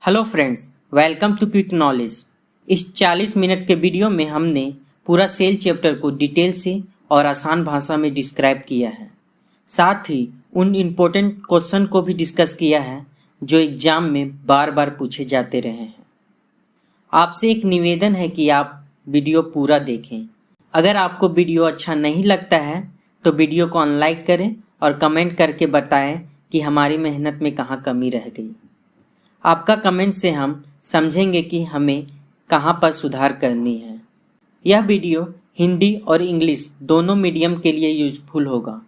Hello friends, welcome to quick knowledge. इस 40 minute के video में हमने पूरा सेल चैप्टर को डिटेल से और आसान भाषा में डिस्क्राइब किया है। साथ ही उन इम्पोर्टेंट क्वेश्चन को भी डिस्कस किया है जो एग्जाम में बार बार पूछे जाते रहे हैं। आपसे एक निवेदन है कि आप वीडियो पूरा देखें। अगर आपको वीडियो अच्छा नहीं लगता है तो वीडियो को अनलाइक करें और कमेंट करके बताएं कि हमारी मेहनत में कहाँ कमी रह गई। आपका कमेंट से हम समझेंगे कि हमें कहाँ पर सुधार करनी है। यह वीडियो हिंदी और इंग्लिश दोनों मीडियम के लिए यूजफुल होगा,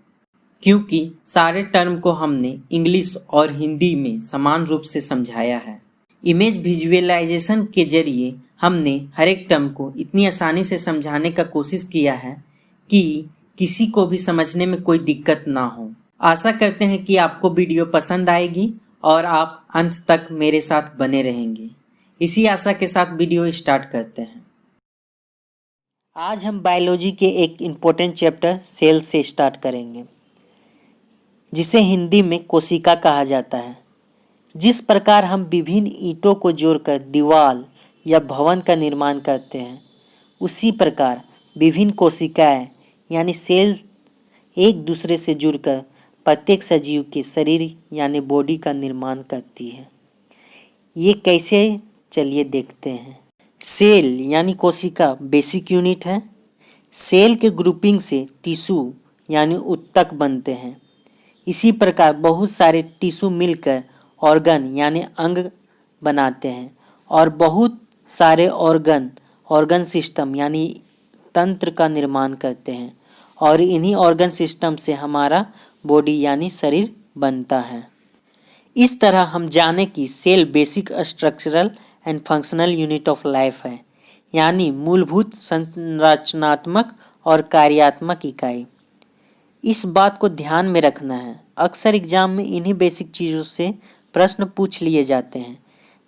क्योंकि सारे टर्म को हमने इंग्लिश और हिंदी में समान रूप से समझाया है। इमेज विजुअलाइजेशन के जरिए हमने हर एक टर्म को इतनी आसानी से समझाने का कोशिश किया है कि किसी को भी समझने में कोई दिक्कत ना हो। आशा करते हैं कि आपको वीडियो पसंद आएगी और आप अंत तक मेरे साथ बने रहेंगे। इसी आशा के साथ वीडियो स्टार्ट करते हैं। आज हम बायोलॉजी के एक इम्पोर्टेंट चैप्टर सेल से स्टार्ट करेंगे, जिसे हिंदी में कोशिका कहा जाता है। जिस प्रकार हम विभिन्न ईंटों को जोड़कर दीवार या भवन का निर्माण करते हैं, उसी प्रकार विभिन्न कोशिकाएं यानी सेल एक दूसरे से जुड़कर प्रत्येक सजीव के शरीर यानी बॉडी का निर्माण करती है। ये कैसे, चलिए देखते हैं। सेल यानी कोशिका बेसिक यूनिट है। सेल के ग्रुपिंग से टिश्यू यानी ऊतक बनते हैं। इसी प्रकार बहुत सारे टिश्यू मिलकर ऑर्गन यानी अंग बनाते हैं और बहुत सारे ऑर्गन सिस्टम यानी तंत्र का निर्माण करते हैं और इन्हीं ऑर्गन सिस्टम से हमारा बॉडी यानी शरीर बनता है। इस तरह हम जाने कि cell basic structural and functional unit of life है, यानी मूलभूत संरचनात्मक और कार्यात्मक इकाई। इस बात को ध्यान में रखना है। अक्सर एग्जाम में इन्हीं बेसिक चीज़ों से प्रश्न पूछ लिए जाते हैं,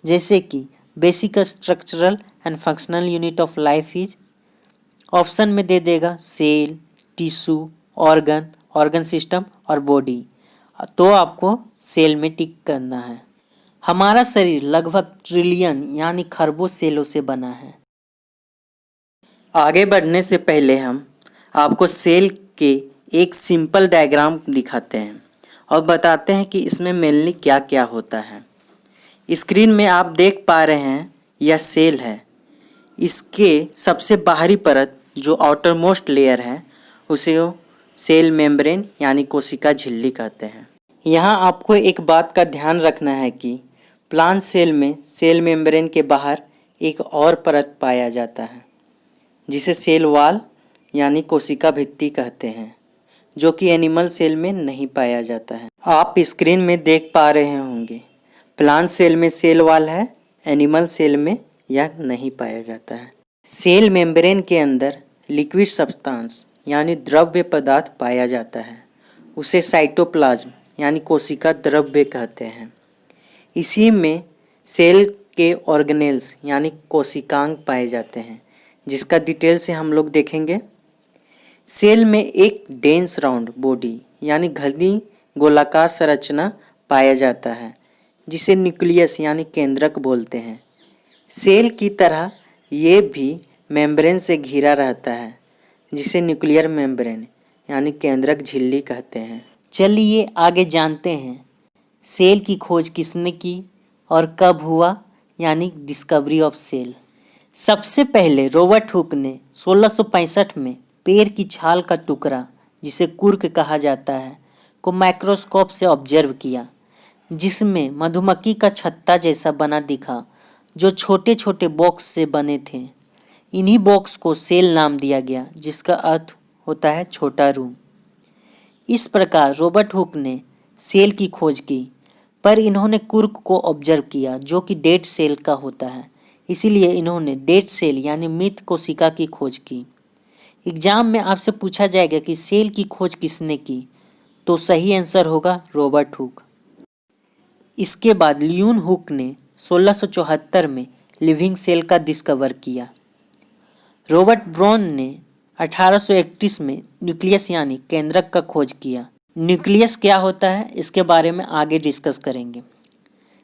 जैसे कि basic structural and functional unit of life is, option में दे देगा सेल, टिश्यू, ऑर्गन सिस्टम और बॉडी। तो आपको सेल में टिक करना है। हमारा शरीर लगभग ट्रिलियन यानी खरबों सेलों से बना है। आगे बढ़ने से पहले हम आपको सेल के एक सिंपल डायग्राम दिखाते हैं और बताते हैं कि इसमें मेनली क्या क्या होता है। स्क्रीन में आप देख पा रहे हैं यह सेल है। इसके सबसे बाहरी परत जो आउटर मोस्ट लेयर है उसे सेल मेम्ब्रेन यानी कोशिका झिल्ली कहते हैं। यहाँ आपको एक बात का ध्यान रखना है कि प्लांट सेल में सेल मेम्ब्रेन के बाहर एक और परत पाया जाता है, जिसे सेल वॉल यानी कोशिका भित्ति कहते हैं, जो कि एनिमल सेल में नहीं पाया जाता है। आप स्क्रीन में देख पा रहे होंगे प्लांट सेल में सेल वॉल है, एनिमल सेल में यह नहीं पाया जाता है। सेल मेम्ब्रेन के अंदर लिक्विड सब्सटेंस यानी द्रव्य पदार्थ पाया जाता है, उसे साइटोप्लाज्म यानी कोशिका द्रव्य कहते हैं। इसी में सेल के ऑर्गेनेल्स यानी कोशिकांग पाए जाते हैं, जिसका डिटेल से हम लोग देखेंगे। सेल में एक डेंस राउंड बॉडी यानी घनी गोलाकार संरचना पाया जाता है, जिसे न्यूक्लियस यानी केंद्रक बोलते हैं। सेल की तरह ये भी मेम्ब्रेन से घिरा रहता है, जिसे न्यूक्लियर मेम्ब्रेन यानी केंद्रक झिल्ली कहते हैं। चलिए आगे जानते हैं सेल की खोज किसने की और कब हुआ, यानी डिस्कवरी ऑफ सेल। सबसे पहले रॉबर्ट हुक ने 1665 में पेड़ की छाल का टुकड़ा, जिसे कुर्क कहा जाता है, को माइक्रोस्कोप से ऑब्जर्व किया, जिसमें मधुमक्खी का छत्ता जैसा बना दिखा, जो छोटे छोटे बॉक्स से बने थे। इन्हीं बॉक्स को सेल नाम दिया गया, जिसका अर्थ होता है छोटा रूम। इस प्रकार रॉबर्ट हुक ने सेल की खोज की, पर इन्होंने कुर्क को ऑब्जर्व किया, जो कि डेड सेल का होता है। इसीलिए इन्होंने डेड सेल यानी मृत कोशिका की खोज की। एग्जाम में आपसे पूछा जाएगा कि सेल की खोज किसने की, तो सही आंसर होगा रॉबर्ट हुक। इसके बाद ल्यून हुक ने 1674 में लिविंग सेल का डिस्कवर किया। रॉबर्ट ब्राउन ने 1831 में न्यूक्लियस यानी केंद्रक का खोज किया। न्यूक्लियस क्या होता है, इसके बारे में आगे डिस्कस करेंगे।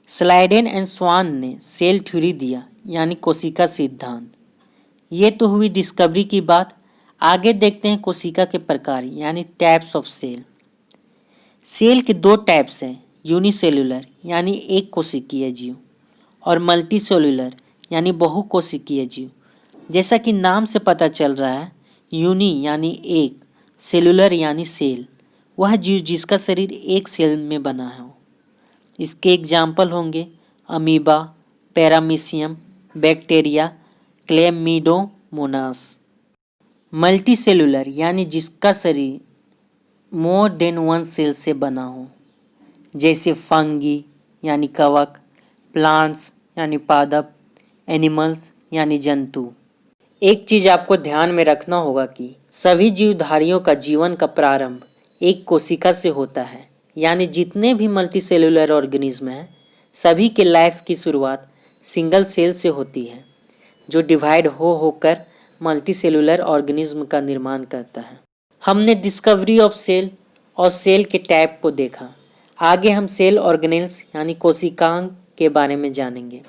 स्लाइडेन एंड स्वान ने सेल थ्योरी दिया यानी कोशिका सिद्धांत। ये तो हुई डिस्कवरी की बात। आगे देखते हैं कोशिका के प्रकार यानी टाइप्स ऑफ सेल। सेल के दो टाइप्स हैं, यूनिसेलुलर यानी एक कोशिकीय जीव और मल्टीसेलुलर यानी बहुकोशिकीय जीव। जैसा कि नाम से पता चल रहा है, यूनि यानी एक, सेलुलर यानी सेल, वह जीव जिसका शरीर एक सेल में बना हो। इसके एग्जाम्पल होंगे अमीबा, पैरामीशियम, बैक्टीरिया, क्लेमिडोमोनास। मल्टीसेलुलर यानी जिसका शरीर मोर देन वन सेल से बना हो, जैसे फंगी यानी कवक, प्लांट्स यानी पादप, एनिमल्स यानी जंतु। एक चीज़ आपको ध्यान में रखना होगा कि सभी जीवधारियों का जीवन का प्रारंभ एक कोशिका से होता है, यानी जितने भी मल्टीसेलुलर ऑर्गेनिज्म हैं सभी के लाइफ की शुरुआत सिंगल सेल से होती है, जो डिवाइड होकर मल्टीसेलुलर ऑर्गेनिज्म का निर्माण करता है। हमने डिस्कवरी ऑफ सेल और सेल के टाइप को देखा। आगे हम सेल ऑर्गेनेल्स यानी कोशिकांग के बारे में जानेंगे।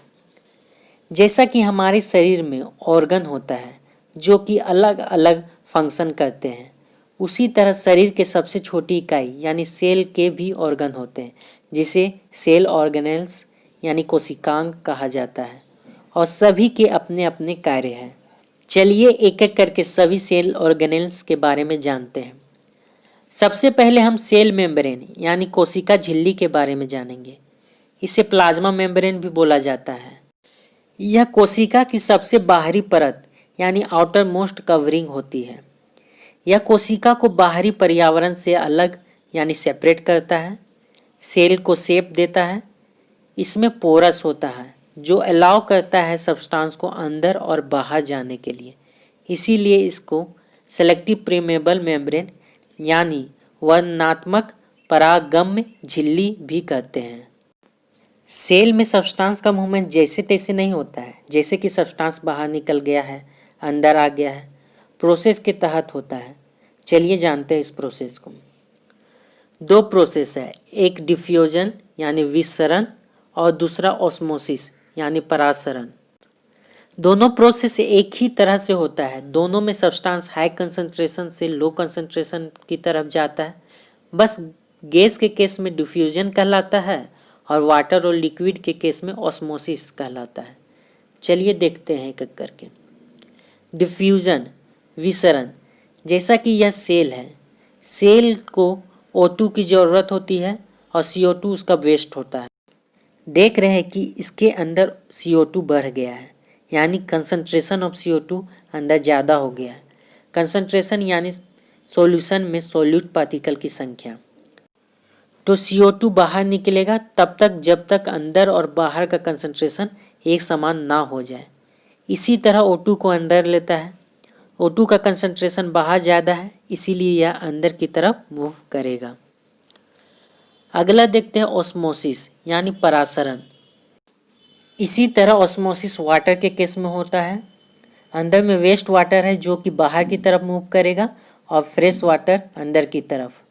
जैसा कि हमारे शरीर में ऑर्गन होता है जो कि अलग अलग फंक्शन करते हैं, उसी तरह शरीर के सबसे छोटी इकाई यानी सेल के भी ऑर्गन होते हैं, जिसे सेल ऑर्गेनेल्स यानी कोशिकांग कहा जाता है, और सभी के अपने अपने कार्य हैं। चलिए एक एक करके सभी सेल ऑर्गेनेल्स के बारे में जानते हैं। सबसे पहले हम सेल मेम्ब्रेन यानी कोशिका झिल्ली के बारे में जानेंगे। इसे प्लाज्मा मेम्ब्रेन भी बोला जाता है। यह कोशिका की सबसे बाहरी परत यानी आउटर मोस्ट कवरिंग होती है। यह कोशिका को बाहरी पर्यावरण से अलग यानी सेपरेट करता है, सेल को शेप देता है। इसमें पोरस होता है जो अलाउ करता है सब्सटेंस को अंदर और बाहर जाने के लिए, इसीलिए इसको सेलेक्टिव प्रीमेबल मेम्ब्रेन यानी वर्णनात्मक परागम्य झिल्ली भी कहते हैं। सेल में सब्सटेंस का मूवमेंट जैसे तैसे नहीं होता है, जैसे कि सब्सटेंस बाहर निकल गया है, अंदर आ गया है, प्रोसेस के तहत होता है। चलिए जानते हैं इस प्रोसेस को। दो प्रोसेस है, एक डिफ्यूजन यानी विसरण और दूसरा ऑस्मोसिस यानी परासरण। दोनों प्रोसेस एक ही तरह से होता है। दोनों में सब्सटेंस हाई कंसंट्रेशन से लो कंसंट्रेशन की तरफ जाता है। बस गैस के केस में डिफ्यूजन कहलाता है और वाटर और लिक्विड के केस में ऑस्मोसिस कहलाता है। चलिए देखते हैं एक एक करके। डिफ्यूजन विसरण, जैसा कि यह सेल है, सेल को O2 की ज़रूरत होती है और CO2 उसका वेस्ट होता है। देख रहे हैं कि इसके अंदर CO2 बढ़ गया है, यानी कंसंट्रेशन ऑफ CO2 अंदर ज़्यादा हो गया है। कंसंट्रेशन यानी सॉल्यूशन में सॉल्यूट पार्टिकल की संख्या। तो CO2 बाहर निकलेगा तब तक जब तक अंदर और बाहर का कंसंट्रेशन एक समान ना हो जाए। इसी तरह O2 को अंदर लेता है। O2 का कंसंट्रेशन बाहर ज़्यादा है, इसीलिए यह अंदर की तरफ मूव करेगा। अगला देखते हैं ऑस्मोसिस यानी परासरण। इसी तरह ऑस्मोसिस वाटर के केस में होता है। अंदर में वेस्ट वाटर है जो कि बाहर की तरफ मूव करेगा और फ्रेश वाटर अंदर की तरफ।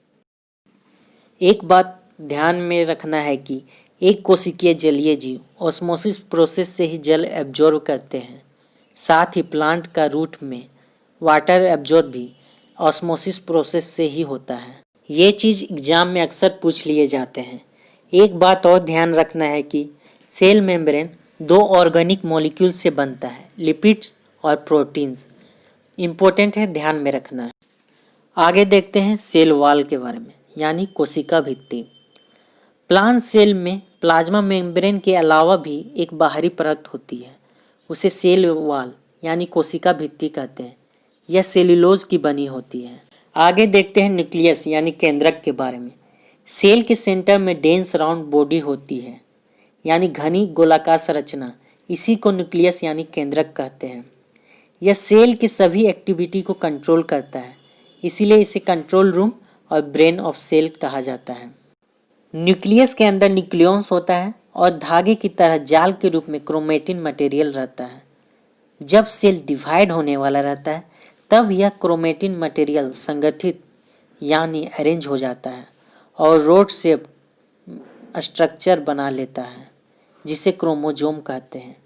एक बात ध्यान में रखना है कि एक कोशिकीय जलीय जीव ऑस्मोसिस प्रोसेस से ही जल एब्जॉर्ब करते हैं। साथ ही प्लांट का रूट में वाटर एब्जॉर्ब भी ऑस्मोसिस प्रोसेस से ही होता है। ये चीज़ एग्जाम में अक्सर पूछ लिए जाते हैं। एक बात और ध्यान रखना है कि सेल मेम्ब्रेन दो ऑर्गेनिक मॉलिक्यूल से बनता है, लिपिड्स और प्रोटीन्स। इम्पोर्टेंट है, ध्यान में रखना है। आगे देखते हैं सेल वॉल के बारे में यानी कोशिका भित्ति। प्लांट सेल में प्लाज्मा मेम्ब्रेन के अलावा भी एक बाहरी परत होती है, उसे सेल वॉल यानी कोशिका भित्ति कहते हैं। यह सेल्यूलोज की बनी होती है। आगे देखते हैं न्यूक्लियस यानी केंद्रक के बारे में। सेल के सेंटर में डेंस राउंड बॉडी होती है यानी घनी गोलाकार संरचना, इसी को न्यूक्लियस यानी केंद्रक कहते हैं। यह सेल की सभी एक्टिविटी को कंट्रोल करता है, इसीलिए इसे कंट्रोल रूम और ब्रेन ऑफ सेल कहा जाता है। न्यूक्लियस के अंदर न्यूक्लियस होता है और धागे की तरह जाल के रूप में क्रोमेटिन मटेरियल रहता है। जब सेल डिवाइड होने वाला रहता है तब यह क्रोमेटिन मटेरियल संगठित यानी अरेंज हो जाता है और रोड शेप स्ट्रक्चर बना लेता है। जिसे क्रोमोसोम कहते हैं।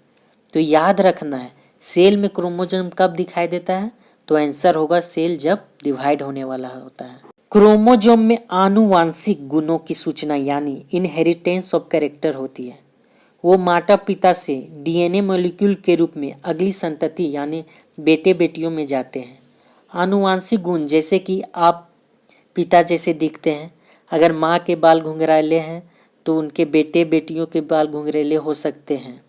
तो याद रखना है सेल में क्रोमोसोम कब दिखाई देता है, तो आंसर होगा सेल जब डिवाइड होने वाला होता है। क्रोमोसोम में आनुवांशिक गुणों की सूचना यानी इनहेरिटेंस ऑफ कैरेक्टर होती है। वो माता पिता से डीएनए मॉलिक्यूल के रूप में अगली संतति यानी बेटे बेटियों में जाते हैं। आनुवांशिक गुण जैसे कि आप पिता जैसे दिखते हैं, अगर माँ के बाल घुंघराले हैं तो उनके बेटे बेटियों के बाल घुंघरेले हो सकते हैं।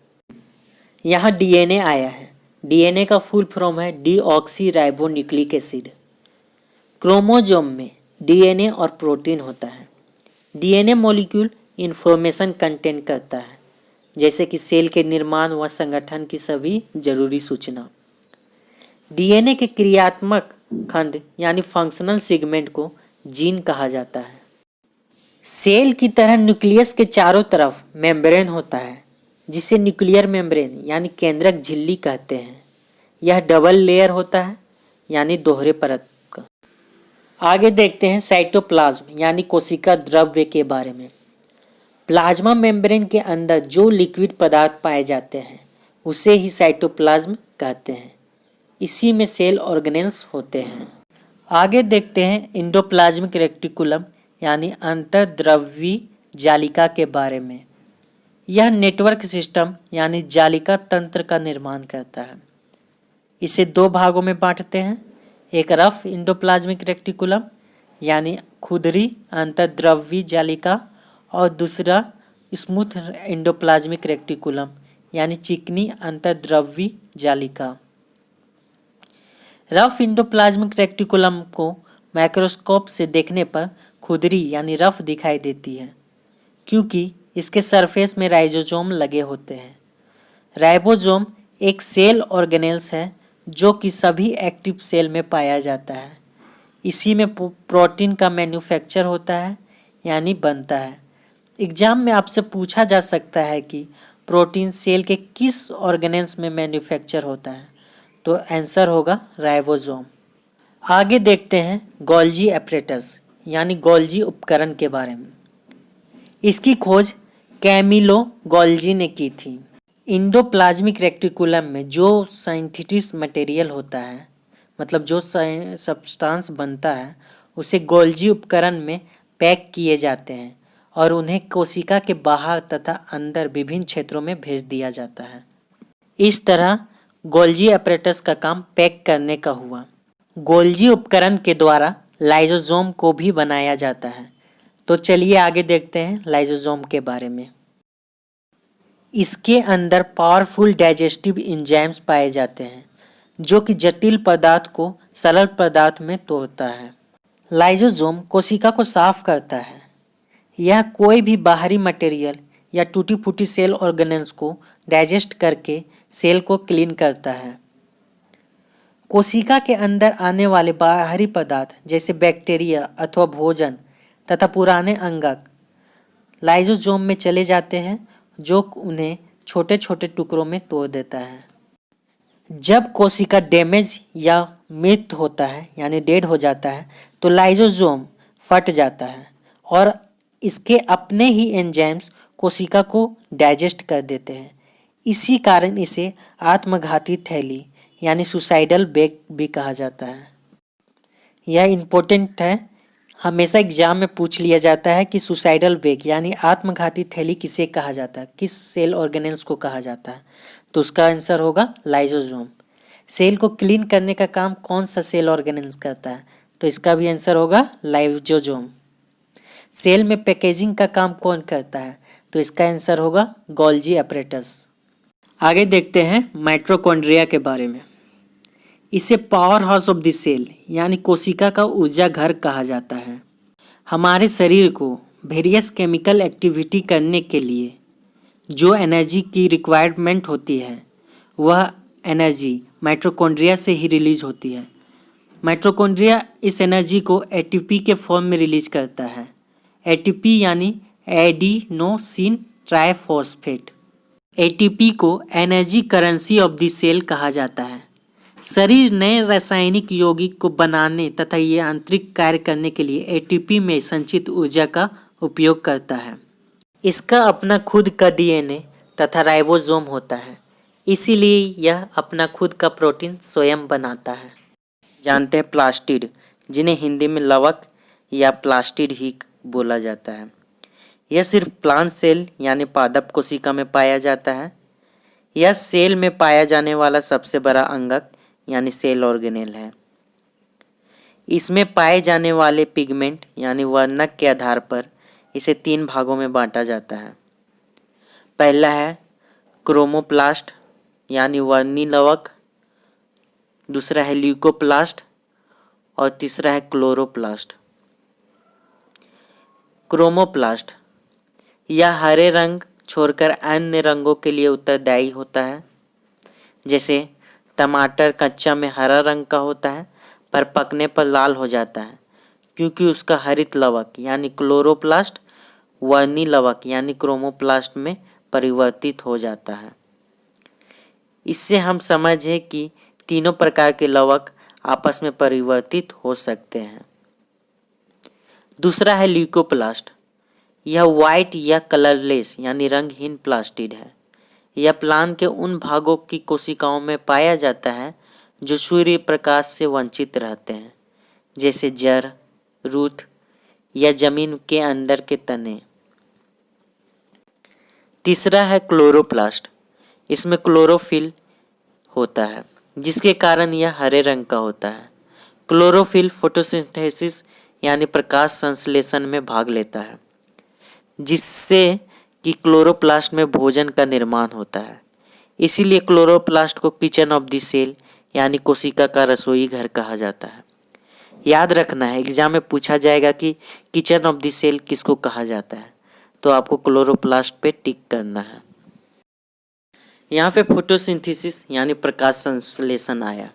यहाँ डीएनए आया है, डीएनए का फुल फॉर्म है deoxy ribo nucleic acid. Chromosome में डीएनए और प्रोटीन होता है। डीएनए मॉलिक्यूल इंफॉर्मेशन कंटेन करता है, जैसे कि सेल के निर्माण व संगठन की सभी जरूरी सूचना। डीएनए के क्रियात्मक खंड यानी फंक्शनल सेगमेंट को जीन कहा जाता है। सेल की तरह न्यूक्लियस के चारों तरफ मेम्ब्रेन होता है, जिसे न्यूक्लियर मेम्ब्रेन यानी केंद्रक झिल्ली कहते हैं। यह डबल लेयर होता है यानी दोहरे परत का। आगे देखते हैं साइटोप्लाज्म यानी कोशिका द्रव्य के बारे में। प्लाज्मा मेम्ब्रेन के अंदर जो लिक्विड पदार्थ पाए जाते हैं उसे ही साइटोप्लाज्म कहते हैं। इसी में सेल ऑर्गेनेल्स होते हैं। आगे देखते हैं एंडोप्लाज्मिक रेटिकुलम यानी अंतर्द्रव्यी जालिका के बारे में। यह नेटवर्क सिस्टम यानी जालिका तंत्र का निर्माण करता है। इसे दो भागों में बांटते हैं, एक रफ एंडोप्लाज्मिक रेटिकुलम यानी खुरदरी अंतर्द्रव्यी जालिका और दूसरा स्मूथ एंडोप्लाज्मिक रेटिकुलम यानी चिकनी अंतर्द्रव्यी जालिका। रफ एंडोप्लाज्मिक रेटिकुलम को माइक्रोस्कोप से देखने पर खुरदरी यानी रफ दिखाई देती है, क्योंकि इसके सरफेस में राइबोसोम लगे होते हैं। राइबोसोम एक सेल ऑर्गेनेल्स है जो कि सभी एक्टिव सेल में पाया जाता है। इसी में प्रोटीन का मैन्युफैक्चर होता है यानी बनता है। एग्जाम में आपसे पूछा जा सकता है कि प्रोटीन सेल के किस ऑर्गेनेल्स में मैन्युफैक्चर होता है, तो आंसर होगा राइबोसोम। आगे देखते हैं गोल्जी एपरेटस यानी गोल्जी उपकरण के बारे में। इसकी खोज कैमिलो गोल्जी ने की थी। एंडोप्लाज्मिक रेटिकुलम में जो सिंथेटिक मटेरियल होता है, मतलब जो सब्सटेंस बनता है, उसे गोल्जी उपकरण में पैक किए जाते हैं और उन्हें कोशिका के बाहर तथा अंदर विभिन्न क्षेत्रों में भेज दिया जाता है। इस तरह गोल्जी एपरेटस का काम पैक करने का हुआ। गोल्जी उपकरण के द्वारा लाइसोसोम को भी बनाया जाता है। तो चलिए आगे देखते हैं लाइसोसोम के बारे में। इसके अंदर पावरफुल डाइजेस्टिव एंजाइम्स पाए जाते हैं जो कि जटिल पदार्थ को सरल पदार्थ में तोड़ता है। लाइसोसोम कोशिका को साफ करता है। यह कोई भी बाहरी मटेरियल या टूटी फूटी सेल ऑर्गेनेल्स को डाइजेस्ट करके सेल को क्लीन करता है। कोशिका के अंदर आने वाले बाहरी पदार्थ जैसे बैक्टीरिया अथवा भोजन तथा पुराने अंगक लाइसोसोम में चले जाते हैं, जो उन्हें छोटे छोटे टुकड़ों में तोड़ देता है। जब कोशिका डैमेज या मृत होता है यानी डेड हो जाता है, तो लाइसोसोम फट जाता है और इसके अपने ही एंजाइम्स कोशिका को डाइजेस्ट कर देते हैं। इसी कारण इसे आत्मघाती थैली यानी सुसाइडल बैग भी कहा जाता है। यह इम्पोर्टेंट है, हमेशा एग्जाम में पूछ लिया जाता है कि सुसाइडल बैग यानी आत्मघाती थैली किसे कहा जाता है, किस सेल ऑर्गेनेल्स को कहा जाता है, तो उसका आंसर होगा लाइसोसोम। सेल को क्लीन करने का काम कौन सा सेल ऑर्गेनेल्स करता है, तो इसका भी आंसर होगा लाइसोसोम। सेल में पैकेजिंग का काम कौन करता है, तो इसका आंसर होगा गोल्जी एपरेटस। आगे देखते हैं माइटोकॉन्ड्रिया के बारे में। इसे power house of the cell यानी कोशिका का ऊर्जा घर कहा जाता है। हमारे शरीर को वेरियस केमिकल एक्टिविटी करने के लिए जो एनर्जी की रिक्वायरमेंट होती है, वह एनर्जी माइटोकॉन्ड्रिया से ही रिलीज होती है। माइटोकॉन्ड्रिया इस एनर्जी को एटीपी के फॉर्म में रिलीज करता है। एटीपी यानी एडिनोसिन ट्राइफॉस्फेट। एटीपी को energy currency of the cell कहा जाता है। शरीर नए रासायनिक यौगिक को बनाने तथा ये आंतरिक कार्य करने के लिए एटीपी में संचित ऊर्जा का उपयोग करता है। इसका अपना खुद का डीएनए तथा राइबोसोम होता है। इसीलिए यह अपना खुद का प्रोटीन स्वयं बनाता है। जानते हैं प्लास्टिड, जिन्हें हिंदी में लवक या प्लास्टिड ही बोला जाता है। यह सिर्फ प्लांट सेल यानी पादप कोशिका में पाया जाता है। यह सेल में पाया जाने वाला सबसे बड़ा अंगक यानी सेल ऑर्गेनेल है। इसमें पाए जाने वाले पिगमेंट यानी वर्णक के आधार पर इसे 3 भागों में बांटा जाता है। पहला है क्रोमोप्लास्ट यानी वर्णी लवक, दूसरा है ल्यूकोप्लास्ट और तीसरा है क्लोरोप्लास्ट। क्रोमोप्लास्ट यह हरे रंग छोड़कर अन्य रंगों के लिए उत्तरदायी होता है। जैसे टमाटर कच्चा में हरा रंग का होता है पर पकने पर लाल हो जाता है, क्योंकि उसका हरित लवक यानी क्लोरोप्लास्ट वर्णी लवक यानी क्रोमोप्लास्ट में परिवर्तित हो जाता है। इससे हम समझे कि तीनों प्रकार के लवक आपस में परिवर्तित हो सकते हैं। दूसरा है ल्यूकोप्लास्ट। यह व्हाइट या कलरलेस यानी रंगहीन प्लास्टिड है। यह प्लांट के उन भागों की कोशिकाओं में पाया जाता है जो सूर्य प्रकाश से वंचित रहते हैं, जैसे जड़, रूट या जमीन के अंदर के तने। तीसरा है क्लोरोप्लास्ट। इसमें क्लोरोफिल होता है, जिसके कारण यह हरे रंग का होता है। क्लोरोफिल फोटोसिंथेसिस यानी प्रकाश संश्लेषण में भाग लेता है, जिससे कि क्लोरोप्लास्ट में भोजन का निर्माण होता है। इसीलिए क्लोरोप्लास्ट को किचन ऑफ द सेल यानी कोशिका का रसोई घर कहा जाता है। याद रखना है, एग्जाम में पूछा जाएगा कि किचन ऑफ द सेल किसको कहा जाता है, तो आपको क्लोरोप्लास्ट पे टिक करना है। यहाँ पे फोटोसिंथेसिस यानी प्रकाश संश्लेषण आया।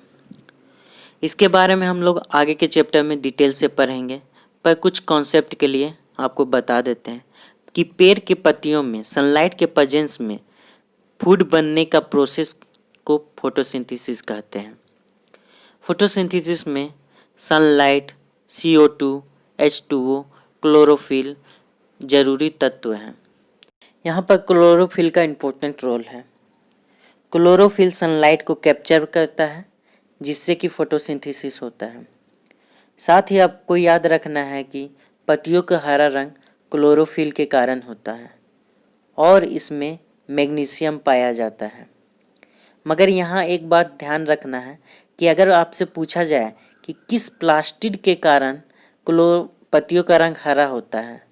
इसके बारे में हम लोग आगे के चैप्टर में डिटेल से पढ़ेंगे, पर कुछ कॉन्सेप्ट के लिए आपको बता देते हैं कि पेड़ के पत्तियों में सनलाइट के प्रेजेंस में फूड बनने का प्रोसेस को फोटोसिंथेसिस कहते हैं। फोटोसिंथेसिस में सनलाइट, CO2, H2O, क्लोरोफिल जरूरी तत्व हैं। यहाँ पर क्लोरोफिल का इम्पोर्टेंट रोल है। क्लोरोफिल सनलाइट को कैप्चर करता है, जिससे कि फोटोसिंथेसिस होता है। साथ ही आपको याद रखना है कि पत्तियों का हरा रंग क्लोरोफिल के कारण होता है और इसमें मैग्नीशियम पाया जाता है। मगर यहाँ एक बात ध्यान रखना है कि अगर आपसे पूछा जाए कि किस प्लास्टिड के कारण पत्तियों का रंग हरा होता है,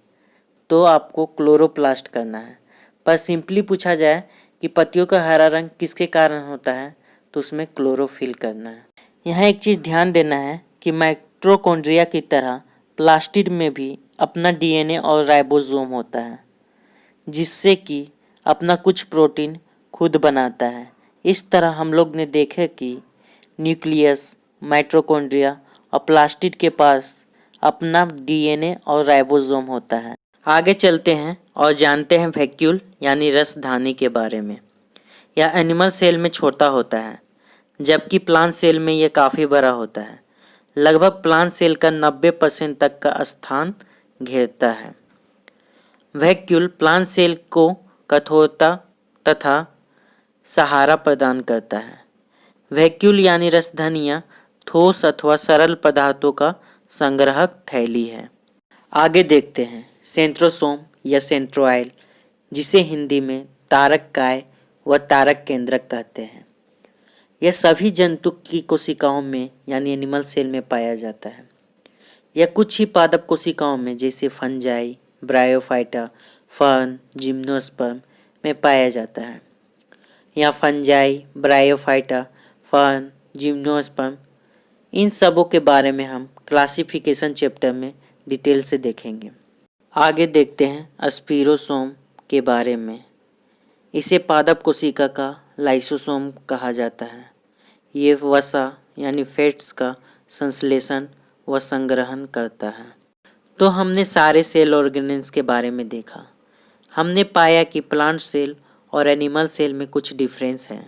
तो आपको क्लोरोप्लास्ट करना है। पर सिंपली पूछा जाए कि पत्तियों का हरा रंग किसके कारण होता है, तो उसमें क्लोरोफिल करना है। यहाँ एक चीज़ ध्यान देना है कि माइटोकॉन्ड्रिया की तरह प्लास्टिड में भी अपना DNA और राइबोसोम होता है, जिससे कि अपना कुछ प्रोटीन खुद बनाता है। इस तरह हम लोग ने देखा कि न्यूक्लियस, माइटोकॉन्ड्रिया और प्लास्टिड के पास अपना DNA और राइबोसोम होता है। आगे चलते हैं और जानते हैं वैक्यूल यानी रसधानी के बारे में। यह एनिमल सेल में छोटा होता है, जबकि प्लांट सेल में यह काफ़ी बड़ा होता है। लगभग प्लांट सेल का 90% तक का स्थान घेरता है। वैक्यूल प्लांट सेल को कठोरता तथा सहारा प्रदान करता है। वैक्यूल यानी रसधनियाँ ठोस अथवा सरल पदार्थों का संग्रहक थैली है। आगे देखते हैं सेंट्रोसोम या सेंट्रोइड, जिसे हिंदी में तारक काय व तारक केंद्रक कहते हैं। यह सभी जंतु की कोशिकाओं में यानी एनिमल सेल में पाया जाता है। यह कुछ ही पादप कोशिकाओं में जैसे फंजाई, ब्रायोफाइटा, फर्न, जिम्नोस्पर्म में पाया जाता है। यहाँ फंजाई, ब्रायोफाइटा, फर्न, जिम्नोस्पर्म इन सबों के बारे में हम क्लासिफिकेशन चैप्टर में डिटेल से देखेंगे। आगे देखते हैं स्पिरोसोम के बारे में। इसे पादप कोशिका का लाइसोसोम कहा जाता है। ये वसा यानी फैट्स का संश्लेषण व संग्रहण करता है। तो हमने सारे सेल ऑर्गेनेल्स के बारे में देखा। हमने पाया कि प्लांट सेल और एनिमल सेल में कुछ डिफरेंस है।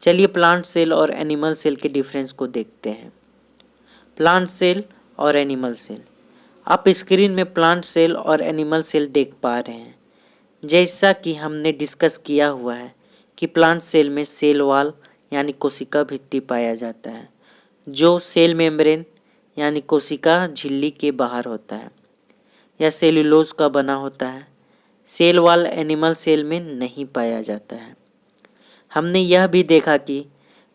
चलिए प्लांट सेल और एनिमल सेल के डिफरेंस को देखते हैं। प्लांट सेल और एनिमल सेल। आप स्क्रीन में प्लांट सेल और एनिमल सेल देख पा रहे हैं। जैसा कि हमने डिस्कस किया हुआ है कि प्लांट सेल में सेल वॉल यानी कोशिका भित्ति पाया जाता है, जो सेल मेम्ब्रेन यानी कोशिका झिल्ली के बाहर होता है या सेल्यूलोज का बना होता है। सेल वॉल एनिमल सेल में नहीं पाया जाता है। हमने यह भी देखा कि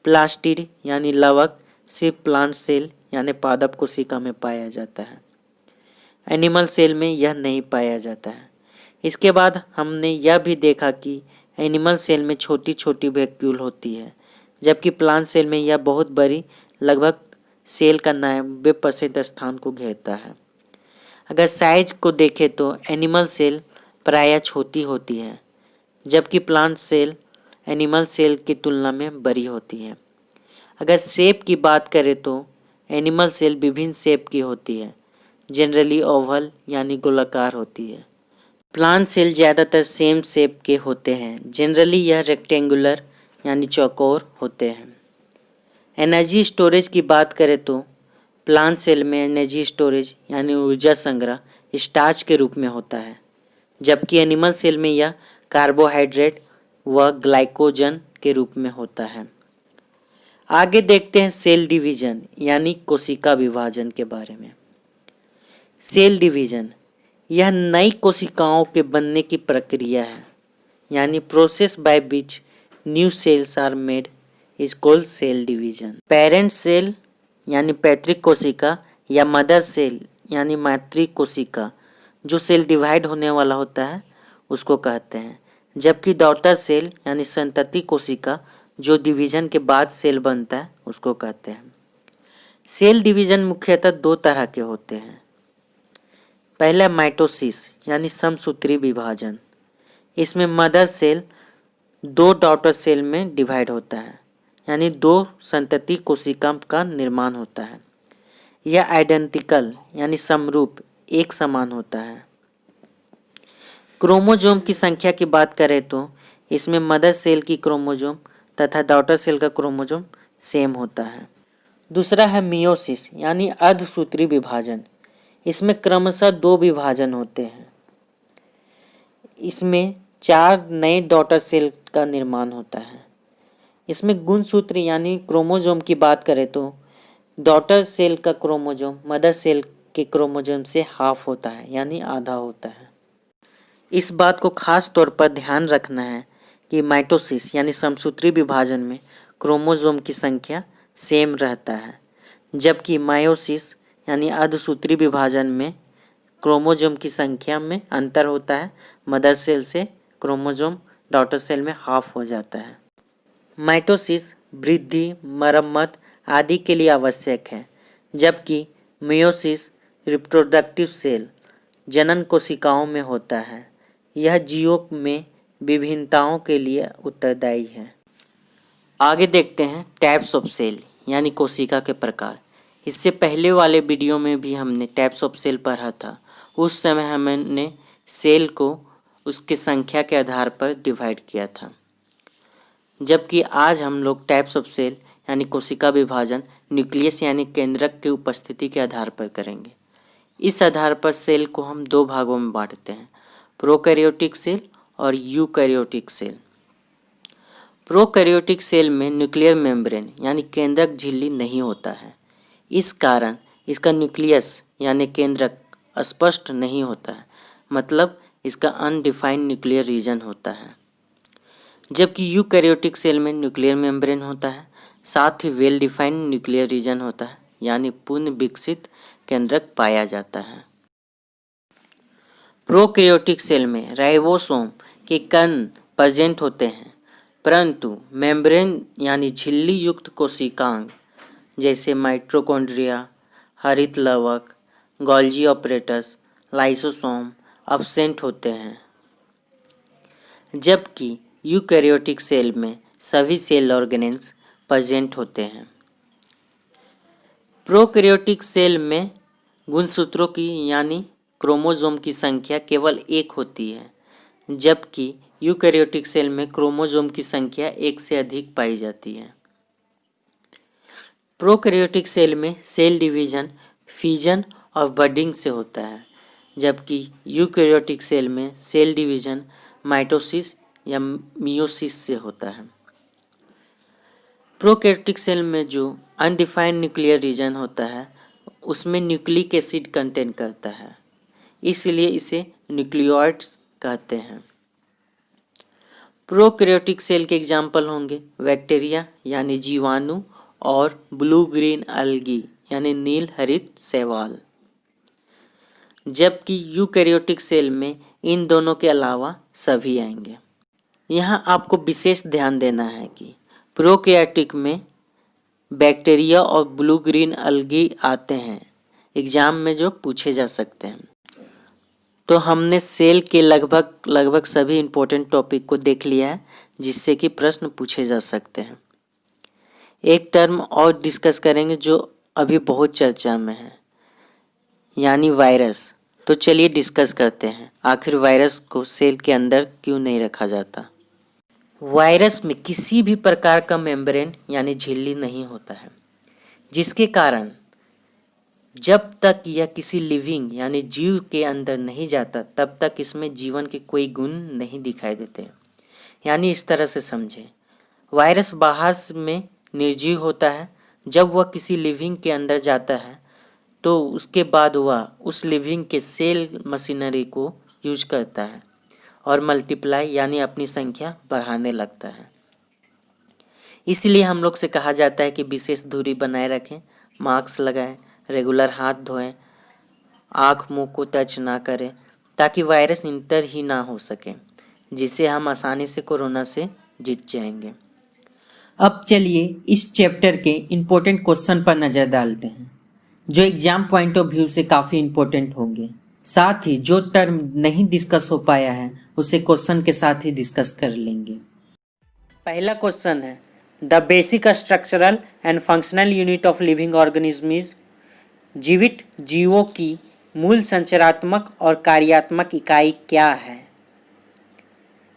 प्लास्टिड यानी लवक सिर्फ प्लांट सेल यानी पादप कोशिका में पाया जाता है, एनिमल सेल में यह नहीं पाया जाता है। इसके बाद हमने यह भी देखा कि एनिमल सेल में छोटी छोटी वैक्यूल होती है, जबकि प्लांट सेल में यह बहुत बड़ी लगभग सेल का 90% स्थान को घेरता है। अगर साइज को देखें तो एनिमल सेल प्रायः छोटी होती है, जबकि प्लांट सेल एनिमल सेल की तुलना में बड़ी होती है। अगर शेप की बात करें तो एनिमल सेल विभिन्न शेप की होती है, जनरली ओवल यानी गोलाकार होती है। प्लांट सेल ज़्यादातर सेम शेप के होते हैं, जनरली यह रेक्टेंगुलर यानी चौकोर होते हैं। एनर्जी स्टोरेज की बात करें तो प्लांट सेल में एनर्जी स्टोरेज यानी ऊर्जा संग्रह स्टार्च के रूप में होता है, जबकि एनिमल सेल में यह कार्बोहाइड्रेट व ग्लाइकोजन के रूप में होता है। आगे देखते हैं सेल डिवीजन यानी कोशिका विभाजन के बारे में। सेल डिवीजन यह नई कोशिकाओं के बनने की प्रक्रिया है, यानी process by which new cells are made is called cell division. Parent cell यानी पैतृक कोशिका या मदर सेल यानी मातृ कोशिका जो सेल डिवाइड होने वाला होता है उसको कहते हैं, जबकि डॉटर सेल यानी संतति कोशिका जो डिवीजन के बाद सेल बनता है उसको कहते हैं। सेल डिवीजन मुख्यतः दो तरह के होते हैं। पहला माइटोसिस यानी समसूत्री विभाजन। इसमें मदर सेल दो डॉटर सेल में डिवाइड होता है, यानी दो संतति कोशिका का निर्माण होता है। यह आइडेंटिकल यानी समरूप एक समान होता है। क्रोमोजोम की संख्या की बात करें तो इसमें मदर सेल की क्रोमोजोम तथा डॉटर सेल का क्रोमोजोम सेम होता है। दूसरा है मियोसिस यानी अर्धसूत्री विभाजन। इसमें क्रमशः दो विभाजन होते हैं। इसमें 4 नए डॉटर सेल का निर्माण होता है। इसमें गुणसूत्र यानी क्रोमोजोम की बात करें तो डॉटर सेल का क्रोमोजोम मदर सेल के क्रोमोजोम से हाफ होता है, यानी आधा होता है। इस बात को खास तौर पर ध्यान रखना है कि माइटोसिस यानी समसूत्री विभाजन में क्रोमोजोम की संख्या सेम रहता है, जबकि मायोसिस यानी अर्धसूत्री विभाजन में क्रोमोजोम की संख्या में अंतर होता है। मदर सेल से क्रोमोजोम डॉटर सेल में हाफ हो जाता है। माइटोसिस वृद्धि, मरम्मत आदि के लिए आवश्यक है, जबकि मियोसिस रिप्रोडक्टिव सेल जनन कोशिकाओं में होता है। यह जीवों में विभिन्नताओं के लिए उत्तरदायी है। आगे देखते हैं टाइप्स ऑफ सेल यानी कोशिका के प्रकार। इससे पहले वाले वीडियो में भी हमने टाइप्स ऑफ सेल पढ़ा था। उस समय हमने सेल को उसकी संख्या के आधार पर डिवाइड किया था, जबकि आज हम लोग टाइप्स ऑफ सेल यानी कोशिका विभाजन न्यूक्लियस यानी केंद्रक की उपस्थिति के आधार पर करेंगे। इस आधार पर सेल को हम दो भागों में बांटते हैं, प्रोकैरियोटिक सेल और यूकैरियोटिक सेल। प्रोकैरियोटिक सेल में न्यूक्लियर मेम्ब्रेन यानी केंद्रक झिल्ली नहीं होता है। इस कारण इसका न्यूक्लियस यानी केंद्रक स्पष्ट नहीं होता है, मतलब इसका अनडिफाइंड न्यूक्लियर रीजन होता है। जबकि यूकैरियोटिक सेल में न्यूक्लियर मेम्ब्रेन होता है, साथ ही वेल डिफाइंड न्यूक्लियर रीजन होता है, यानी पूर्ण विकसित केंद्रक पाया जाता है। प्रोकैरियोटिक सेल में राइबोसोम के कण प्रेजेंट होते हैं, परंतु मेम्ब्रेन यानी झिल्ली युक्त कोशिकांग जैसे माइटोकॉन्ड्रिया, हरित लवक, गोल्जी ऑपरेटस, लाइसोसोम एब्सेंट होते हैं। जबकि यूकैरियोटिक सेल में सभी सेल ऑर्गेनेल्स प्रेजेंट होते हैं। प्रोकैरियोटिक सेल में गुणसूत्रों की यानी क्रोमोसोम की संख्या केवल एक होती है, जबकि यूकैरियोटिक सेल में क्रोमोसोम की संख्या एक से अधिक पाई जाती है। प्रोकैरियोटिक सेल में सेल डिवीजन फिजन और बडिंग से होता है, जबकि यूकैरियोटिक सेल में सेल डिवीजन माइटोसिस या मियोसिस से होता है। प्रोकैरियोटिक सेल में जो अनडिफाइंड न्यूक्लियर रीजन होता है उसमें न्यूक्लिक एसिड कंटेन करता है, इसलिए इसे न्यूक्लियोइड्स कहते हैं। प्रोकैरियोटिक सेल के एग्जाम्पल होंगे बैक्टीरिया यानी जीवाणु और ब्लू ग्रीन अलगी यानी नील हरित शैवाल, जबकि यूकैरियोटिक सेल में इन दोनों के अलावा सभी आएंगे। यहाँ आपको विशेष ध्यान देना है कि प्रोकैरियोटिक में बैक्टीरिया और ब्लू ग्रीन अलगी आते हैं एग्जाम में जो पूछे जा सकते हैं। तो हमने सेल के लगभग सभी इम्पोर्टेंट टॉपिक को देख लिया है जिससे कि प्रश्न पूछे जा सकते हैं। एक टर्म और डिस्कस करेंगे जो अभी बहुत चर्चा में है, यानी वायरस। तो चलिए डिस्कस करते हैं आखिर वायरस को सेल के अंदर क्यों नहीं रखा जाता। वायरस में किसी भी प्रकार का मेम्ब्रेन यानी झिल्ली नहीं होता है, जिसके कारण जब तक यह किसी लिविंग यानी जीव के अंदर नहीं जाता तब तक इसमें जीवन के कोई गुण नहीं दिखाई देते। यानी इस तरह से समझें, वायरस बाहर में निर्जीव होता है, जब वह किसी लिविंग के अंदर जाता है तो उसके बाद वह उस लिविंग के सेल मशीनरी को यूज करता है और मल्टीप्लाई यानी अपनी संख्या बढ़ाने लगता है। इसलिए हम लोग से कहा जाता है कि विशेष दूरी बनाए रखें, मास्क लगाएं, रेगुलर हाथ धोएं, आँख मुंह को टच ना करें ताकि वायरस इंटर ही ना हो सके, जिससे हम आसानी से कोरोना से जीत जाएंगे। अब चलिए इस चैप्टर के इम्पोर्टेंट क्वेश्चन पर नज़र डालते हैं जो एग्जाम पॉइंट ऑफ व्यू से काफ़ी इम्पोर्टेंट होंगे। साथ ही जो टर्म नहीं डिस्कस हो पाया है उसे क्वेश्चन के साथ ही डिस्कस कर लेंगे। पहला क्वेश्चन है, the basic structural and functional unit of living organism is. जीवित जीवों की मूल संरचनात्मक और कार्यात्मक इकाई क्या है?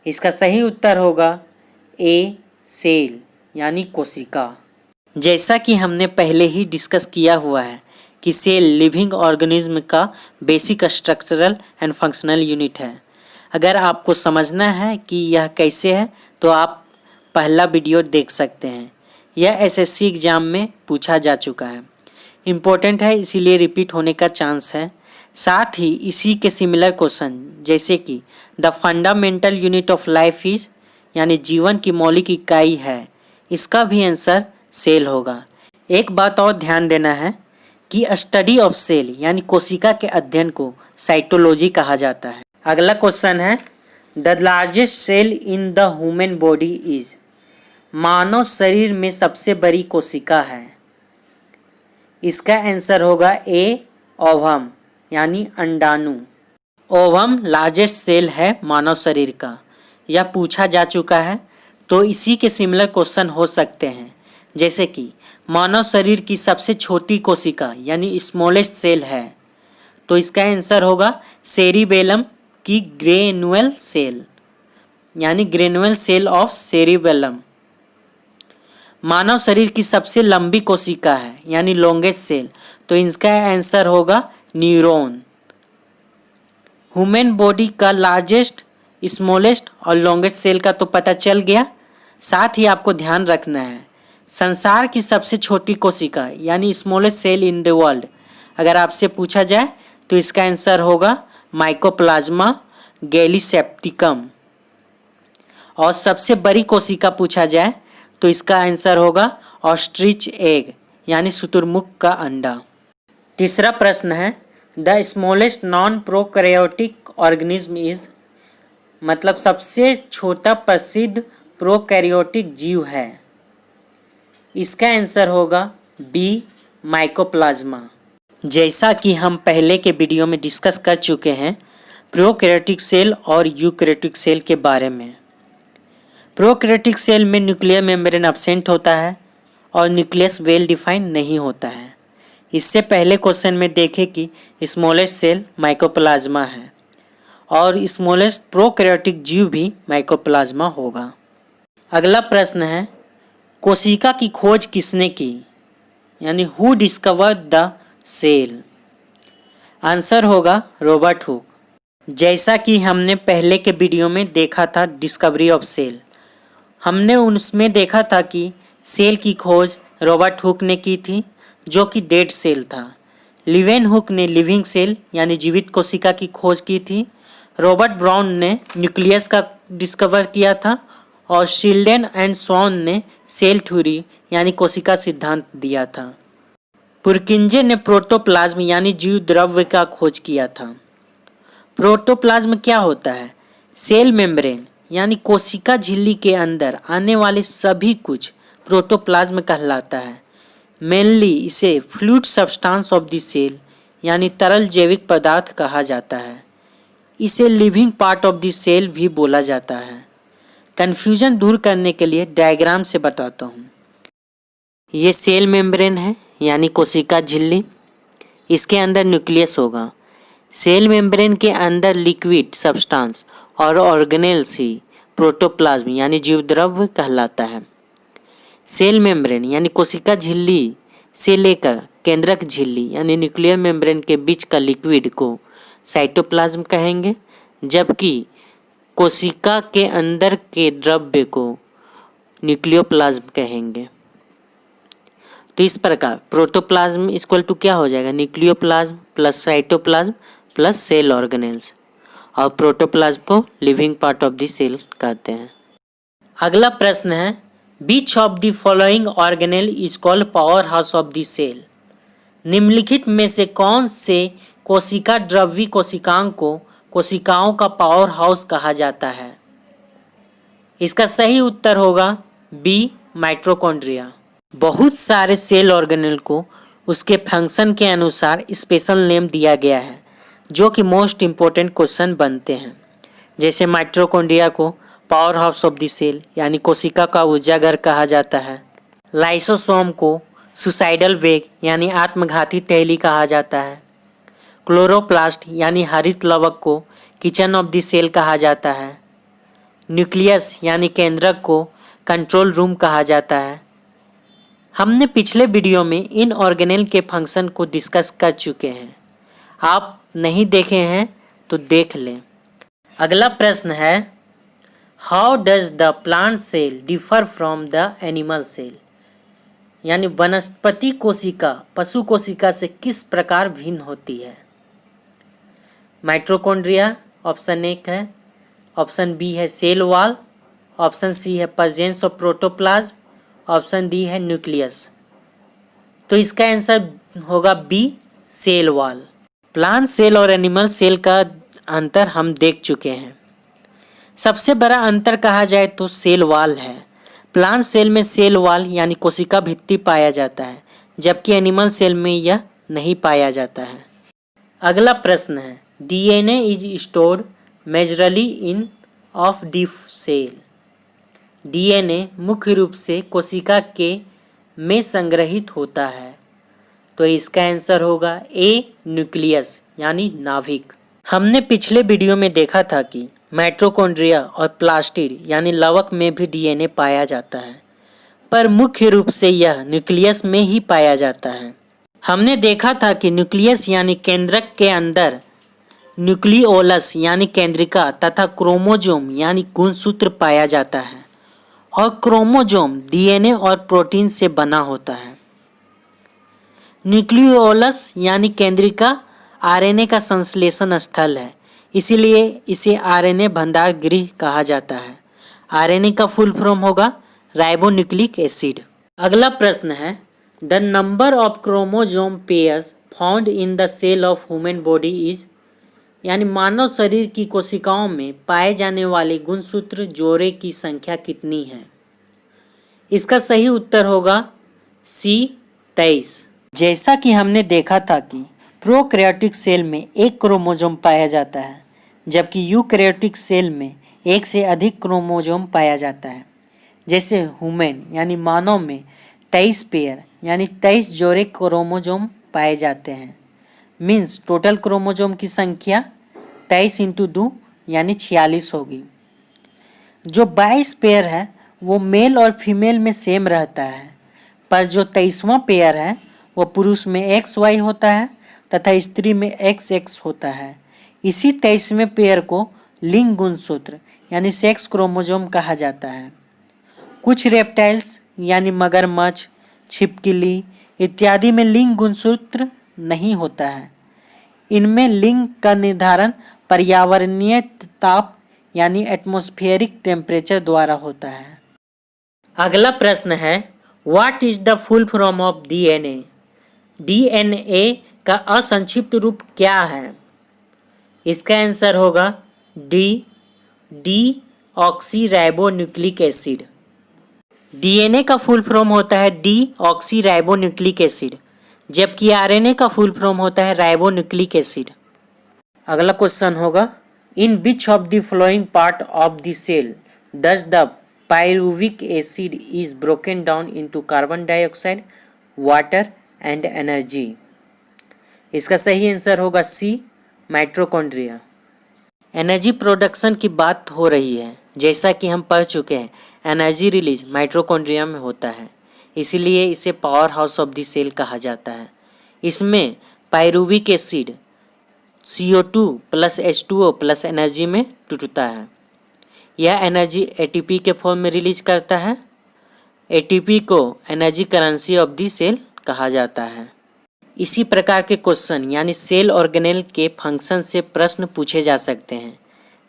इसका सही उत्तर होगा ए, सेल यानी कोशिका। जैसा कि हमने पहले ही डिस्कस किया हुआ है कि सेल लिविंग ऑर्गेनिज्म का basic structural and functional unit है। अगर आपको समझना है कि यह कैसे है तो आप पहला वीडियो देख सकते हैं। यह एसएससी एग्जाम में पूछा जा चुका है, इम्पोर्टेंट है इसीलिए रिपीट होने का चांस है। साथ ही इसी के सिमिलर क्वेश्चन जैसे कि the fundamental unit of life is यानी जीवन की मौलिक इकाई है, इसका भी आंसर सेल होगा। एक बात और ध्यान देना है कि स्टडी ऑफ सेल यानी कोशिका के अध्ययन को साइटोलॉजी कहा जाता है। अगला क्वेश्चन है, the largest cell in the human body is. मानव शरीर में सबसे बड़ी कोशिका है, इसका आंसर होगा ए, ओवम यानी अंडाणु। ओवम लार्जेस्ट सेल है मानव शरीर का, यह पूछा जा चुका है। तो इसी के सिमिलर क्वेश्चन हो सकते हैं जैसे कि मानव शरीर की सबसे छोटी कोशिका यानी स्मॉलेस्ट सेल है, तो इसका आंसर होगा सेरिबेलम की ग्रेनुअल सेल यानी ग्रेनुअल सेल ऑफ सेरिबेलम। मानव शरीर की सबसे लंबी कोशिका है यानी लॉन्गेस्ट सेल, तो इसका आंसर होगा न्यूरॉन। ह्यूमन बॉडी का लार्जेस्ट, स्मॉलेस्ट और लॉन्गेस्ट सेल का तो पता चल गया। साथ ही आपको ध्यान रखना है संसार की सबसे छोटी कोशिका यानी smallest cell in the world अगर आपसे पूछा जाए तो इसका आंसर होगा माइकोप्लाज्मा गैलीसेप्टिकम। और सबसे बड़ी कोशिका पूछा जाए तो इसका आंसर होगा ऑस्ट्रिच एग यानी शुतुरमुर्ग का अंडा। तीसरा प्रश्न है, the smallest non prokaryotic organism is. मतलब सबसे छोटा प्रसिद्ध प्रोकैरियोटिक जीव है, इसका आंसर होगा बी, माइकोप्लाज्मा। जैसा कि हम पहले के वीडियो में डिस्कस कर चुके हैं प्रोकैरियोटिक सेल और यूकैरियोटिक सेल के बारे में। प्रोकैरियोटिक सेल में न्यूक्लियर मेम्ब्रेन एब्सेंट होता है और न्यूक्लियस वेल डिफाइन नहीं होता है। इससे पहले क्वेश्चन में देखें कि स्मॉलेस्ट सेल माइकोप्लाज्मा है और स्मॉलेस्ट प्रोकैरियोटिक जीव भी माइकोप्लाज्मा होगा। अगला प्रश्न है, कोशिका की खोज किसने की यानी who discovered the cell. Answer होगा रॉबर्ट हुक। जैसा कि हमने पहले के वीडियो में देखा था डिस्कवरी ऑफ सेल, हमने उसमें देखा था कि सेल की खोज रॉबर्ट हुक ने की थी जो कि डेड सेल था। लिवेन हुक ने लिविंग सेल यानी जीवित कोशिका की खोज की थी। रॉबर्ट ब्राउन ने न्यूक्लियस का डिस्कवर किया था और शील्डेन एंड स्वॉन ने सेल थ्योरी यानी कोशिका सिद्धांत दिया था। पुरकिंजे ने प्रोटोप्लाज्म यानी जीव द्रव्य का खोज किया था। प्रोटोप्लाज्म क्या होता है? सेल मेम्ब्रेन यानी कोशिका झिल्ली के अंदर आने वाले सभी कुछ प्रोटोप्लाज्म कहलाता है। मेनली इसे fluid substance of the cell यानी तरल जैविक पदार्थ कहा जाता है। इसे living part of the cell भी बोला जाता है। कन्फ्यूजन दूर करने के लिए डायग्राम से बताता हूँ। ये सेल मेम्ब्रेन है यानी कोशिका झिल्ली, इसके अंदर न्यूक्लियस होगा। सेल मेम्ब्रेन के अंदर लिक्विड सब्सटेंस और ऑर्गेनेल्स ही प्रोटोप्लाज्म यानी जीवद्रव्य कहलाता है। सेल मेम्ब्रेन यानी कोशिका झिल्ली से लेकर केंद्रक झिल्ली यानी न्यूक्लियर मेम्ब्रेन के बीच का लिक्विड को साइटोप्लाज्म कहेंगे, जबकि कोशिका के अंदर के द्रव्य को न्यूक्लियोप्लाज्म कहेंगे। तो इस प्रकार प्रोटोप्लाज्म इक्वल टू क्या हो जाएगा? Nucleoplasm plus cytoplasm plus cell organelles, और प्रोटोप्लाज्म को living part of the cell कहते हैं। अगला प्रश्न है, which of the following organelle is called power house of the cell. निम्नलिखित में से कौन से कोशिका द्रव्य कोशिकाओं को कोशिकाओं का पावर हाउस कहा जाता है? इसका सही उत्तर होगा बी, माइटोकॉन्ड्रिया। बहुत सारे सेल ऑर्गेनेल को उसके फंक्शन के अनुसार स्पेशल नेम दिया गया है जो कि मोस्ट इम्पोर्टेंट क्वेश्चन बनते हैं। जैसे माइटोकॉन्ड्रिया को power house of the cell यानी कोशिका का ऊर्जाघर कहा जाता है। लाइसोसोम को सुसाइडल वेग यानी आत्मघाती तैली कहा जाता है। क्लोरोप्लास्ट यानी हरित लवक को किचन ऑफ द सेल कहा जाता है। न्यूक्लियस यानी केंद्रक को कंट्रोल रूम कहा जाता है। हमने पिछले वीडियो में इन ऑर्गेनेल के फंक्शन को डिस्कस कर चुके हैं, आप नहीं देखे हैं तो देख लें। अगला प्रश्न है, how does the plant cell differ from the animal cell? यानी वनस्पति कोशिका पशु कोशिका से किस प्रकार भिन्न होती है? माइटोकॉन्ड्रिया ऑप्शन 1 है, ऑप्शन बी है सेल वॉल, ऑप्शन सी है presence of protoplasm, option D है न्यूक्लियस। तो इसका आंसर होगा B, cell wall. Plant cell और एनिमल सेल का अंतर हम देख चुके हैं। सबसे बड़ा अंतर कहा जाए तो सेल वॉल है। प्लांट सेल में सेल वॉल यानी कोशिका भित्ति पाया जाता है, जबकि एनिमल सेल में यह नहीं पाया जाता है। अगला प्रश्न है, DNA is stored majorly in of the cell. DNA मुख्य रूप से कोशिका के में संग्रहित होता है। तो इसका आंसर होगा ए, न्यूक्लियस यानी नाभिक। हमने पिछले वीडियो में देखा था कि माइटोकॉन्ड्रिया और प्लास्टिड यानी लवक में भी डीएनए पाया जाता है, पर मुख्य रूप से यह न्यूक्लियस में ही पाया जाता है। हमने देखा था कि न्यूक्लियस यानी केंद्रक के अंदर न्यूक्लियोलस यानी केंद्रिका तथा क्रोमोजोम यानी गुणसूत्र पाया जाता है, और क्रोमोजोम डीएनए और प्रोटीन से बना होता है। न्यूक्लियोलस यानी केंद्रिका आरएनए का संश्लेषण स्थल है, इसीलिए इसे आरएनए भंडार गृह कहा जाता है। आरएनए का फुल फॉर्म होगा राइबोन्यूक्लिक एसिड। अगला प्रश्न है, the number of chromosome pairs found in the cell of human body is. यानी मानव शरीर की कोशिकाओं में पाए जाने वाले गुणसूत्र जोड़े की संख्या कितनी है? इसका सही उत्तर होगा सी, 23। जैसा कि हमने देखा था कि प्रोकैरियोटिक सेल में एक क्रोमोजोम पाया जाता है, जबकि यूकैरियोटिक सेल में एक से अधिक क्रोमोजोम पाया जाता है। जैसे ह्यूमन यानी मानव में 23 पेयर यानी 23 जोड़े क्रोमोजोम पाए जाते हैं। मीन्स टोटल क्रोमोजोम की संख्या 23 × 2 यानी 46 होगी। जो 22 पेयर है वो मेल और फीमेल में सेम रहता है, पर जो 23वां पेयर है वो पुरुष में XY होता है तथा स्त्री में XX होता है। इसी 23वें पेयर को लिंग गुणसूत्र यानी सेक्स क्रोमोसोम कहा जाता है। कुछ रेप्टाइल्स यानी मगरमच्छ, छिपकली इत्यादि में लिंग गुणसूत्र नहीं होता है। इनमें लिंग का निर्धारण पर्यावरणीय ताप यानी एटमॉस्फेरिक टेम्परेचर द्वारा होता है। अगला प्रश्न है, what is the full form of DNA? DNA का असंक्षिप्त रूप क्या है? इसका आंसर होगा D oxy ribo nucleic acid. DNA का फुल फॉर्म होता है D oxy ribo nucleic acid, जबकि आरएनए का फुल फॉर्म होता है राइबो न्यूक्लिक एसिड। अगला क्वेश्चन होगा, in which of the following part of the cell does the pyruvic acid is broken down into carbon dioxide, water and energy? इसका सही answer होगा सी, mitochondria. Energy production की बात हो रही है, जैसा कि हम पढ़ चुके हैं एनर्जी रिलीज माइटोकॉन्ड्रिया में होता है, इसीलिए इसे power house of the cell कहा जाता है। इसमें pyruvic acid CO2 plus H2O plus energy में टूटता है। यह एनर्जी ATP के फॉर्म में रिलीज करता है। ATP को energy currency of the cell कहा जाता है। इसी प्रकार के क्वेश्चन यानी सेल ऑर्गेनेल के फंक्शन से प्रश्न पूछे जा सकते हैं।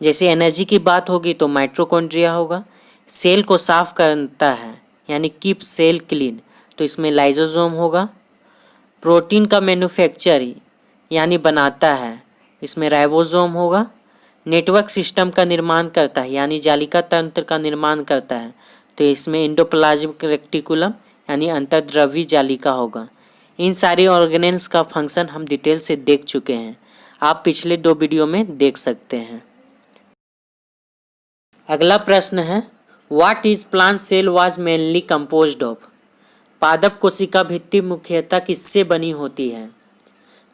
जैसे एनर्जी की बात होगी तो माइटोकॉन्ड्रिया होगा। सेल को साफ करता है यानी कीप सेल क्लीन, तो इसमें लाइसोसोम होगा। प्रोटीन का मैन्युफैक्चर यानी बनाता है, इसमें राइबोसोम होगा। नेटवर्क सिस्टम का निर्माण करता है यानी जालिका तंत्र का निर्माण करता है, तो इसमें एंडोप्लाज्मिक रेटिकुलम यानी अंतर्द्रव्यी जालिका होगा। इन सारी ऑर्गेनेल्स का फंक्शन हम डिटेल से देख चुके हैं, आप पिछले 2 वीडियो में देख सकते हैं। अगला प्रश्न है, what is plant cell was mainly composed of? पादप कोशिका भित्ति मुख्यतः किससे बनी होती है?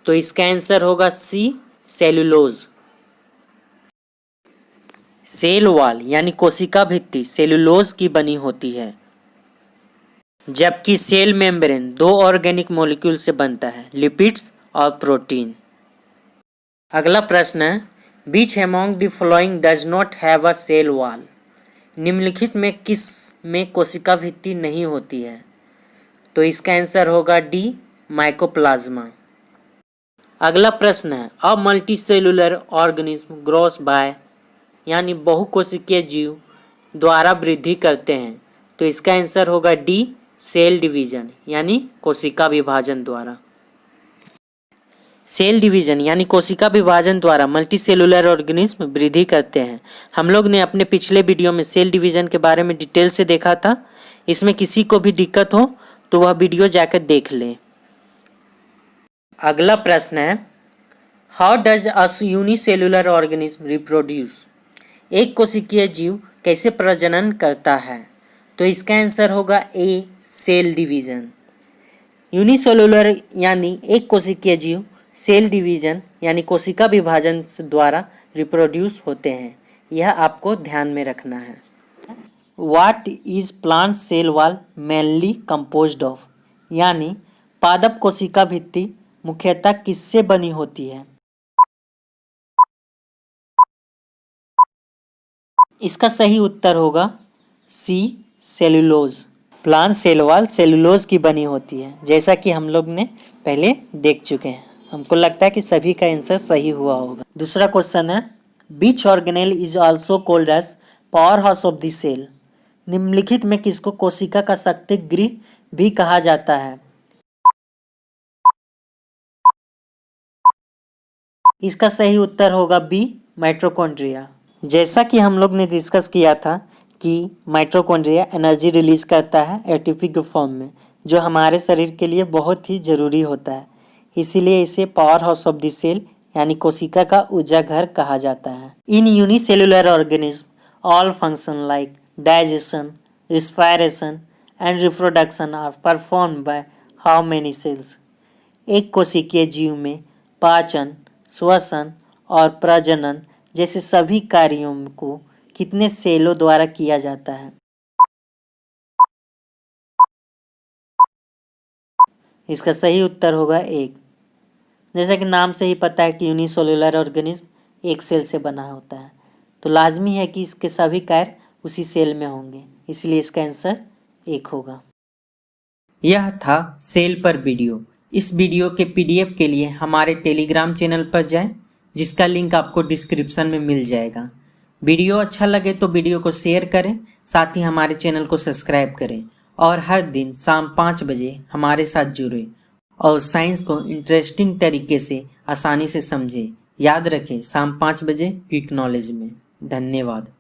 तो इसका आंसर होगा सी, सेलुलोज। सेल वॉल यानी कोशिका भित्ति सेलुलोज की बनी होती है, जबकि सेल मेम्ब्रेन 2 ऑर्गेनिक मॉलिक्यूल से बनता है, लिपिड्स और प्रोटीन। अगला प्रश्न है, which among the following does not have a cell wall? निम्नलिखित में किस में कोशिका भित्ति नहीं होती है? तो इसका आंसर होगा डी, माइकोप्लाज्मा। अगला प्रश्न है, अ मल्टीसेलुलर ऑर्गेनिज्म ग्रोस बाय यानी बहुकोशिकीय जीव द्वारा वृद्धि करते हैं, तो इसका आंसर होगा डी, सेल डिवीजन यानी कोशिका विभाजन द्वारा। सेल डिवीजन यानी कोशिका विभाजन द्वारा मल्टीसेलुलर ऑर्गेनिज्म वृद्धि करते हैं। हम लोग ने अपने पिछले वीडियो में सेल डिवीजन के बारे में डिटेल से देखा था। इसमें किसी को भी दिक्कत हो तो वह वीडियो जाकर देख लें। अगला प्रश्न है, how does a unicellular organism reproduce? एक कोशिकीय जीव कैसे प्रजनन करता है? तो इसका आंसर होगा ए, सेल डिवीजन। यूनिसेलुलर यानी एक कोशिकीय जीव सेल डिवीजन यानी कोशिका विभाजन द्वारा रिप्रोड्यूस होते हैं, यह आपको ध्यान में रखना है। What is plant cell wall mainly composed of? यानी पादप कोशिका भित्ति मुख्यतः किससे बनी होती है? इसका सही उत्तर होगा C, cellulose. Plant cell wall cellulose की बनी होती है, जैसा कि हम लोग ने पहले देख चुके हैं। हमको लगता है कि सभी का आंसर सही हुआ होगा। दूसरा क्वेश्चन है, which organelle is also called as power house of the cell? निम्नलिखित में किसको कोशिका का शक्ति गृह भी कहा जाता है? इसका सही उत्तर होगा बी, माइटोकॉन्ड्रिया। जैसा कि हम लोग ने डिस्कस किया था कि माइटोकॉन्ड्रिया एनर्जी रिलीज करता है एटीपी के फॉर्म में, जो हमारे शरीर के लिए बहुत ही जरूरी होता है। इसीलिए इसे power house of the cell यानी कोशिका का ऊर्जा घर कहा जाता है। In unicellular organism all function like digestion, respiration and reproduction are perform by how many cells? एक कोशिकीय जीव में पाचन, श्वसन और प्रजनन जैसे सभी कार्यों को कितने सेलों द्वारा किया जाता है? इसका सही उत्तर होगा एक। जैसा कि नाम से ही पता है कि यूनिसेलुलर ऑर्गेनिज्म एक सेल से बना होता है, तो लाजमी है कि इसके सभी कार्य उसी सेल में होंगे, इसलिए इसका आंसर 1 होगा। यह था सेल पर वीडियो। इस वीडियो के PDF के लिए हमारे टेलीग्राम चैनल पर जाएं, जिसका लिंक आपको डिस्क्रिप्शन में मिल जाएगा। वीडियो अच्छा लगे तो वीडियो को शेयर करें, साथ ही हमारे चैनल को सब्सक्राइब करें और हर दिन शाम 5 बजे हमारे साथ जुड़ें और साइंस को इंटरेस्टिंग तरीके से आसानी से समझें। याद रखें, शाम 5 बजे क्विक नॉलेज में। धन्यवाद।